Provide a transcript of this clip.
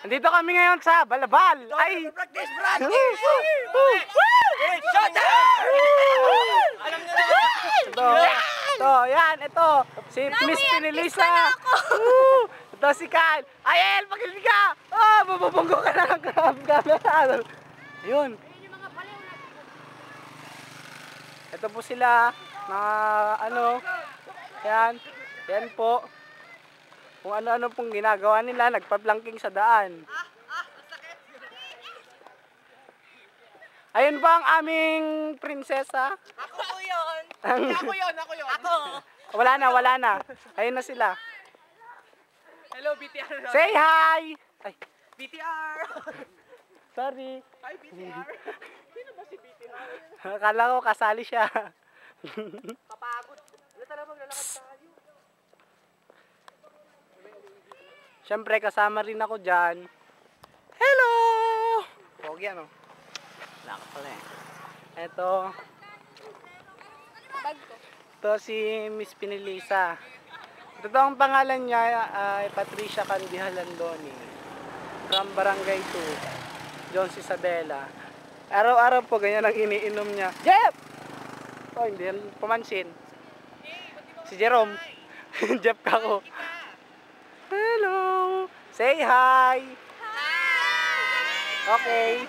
Andito kami ngayon sa Balabal. Ay! Practice! Ito. Si Miss Pinilisa. Ito si Kyle. Ay, El, pakilig ka! Oh, mabubunggo ka na ng camera. Ayun. Ito po sila, mga ano, yan po. Kung ano-ano pong ginagawa nila, nagpa-blanking sa daan. Ayun ba ang aming prinsesa? Ako po yun! Ako yun! Wala na. Ayun na sila. Hello, BTR! Say hi! Ay, BTR! sorry. Hi, BTR! Sino ba si BTR? Akala ko kasali siya. Kapagod. Wala talaga maglalakad tayo. Siyempre, kasama rin ako dyan. Hello! Pogi ano? Wala ka pala eh. Ito si Miss Pinilisa. Ito ang pangalan niya ay Patricia Candiha Landoni. From Barangay 2, Jones Isabela. Araw-araw po ganyan ang iniinom niya. Jeff! Oh, hindi yan pumansin. Si Jerome. Jeff kako. Hello! Say hi! Hi! Okay.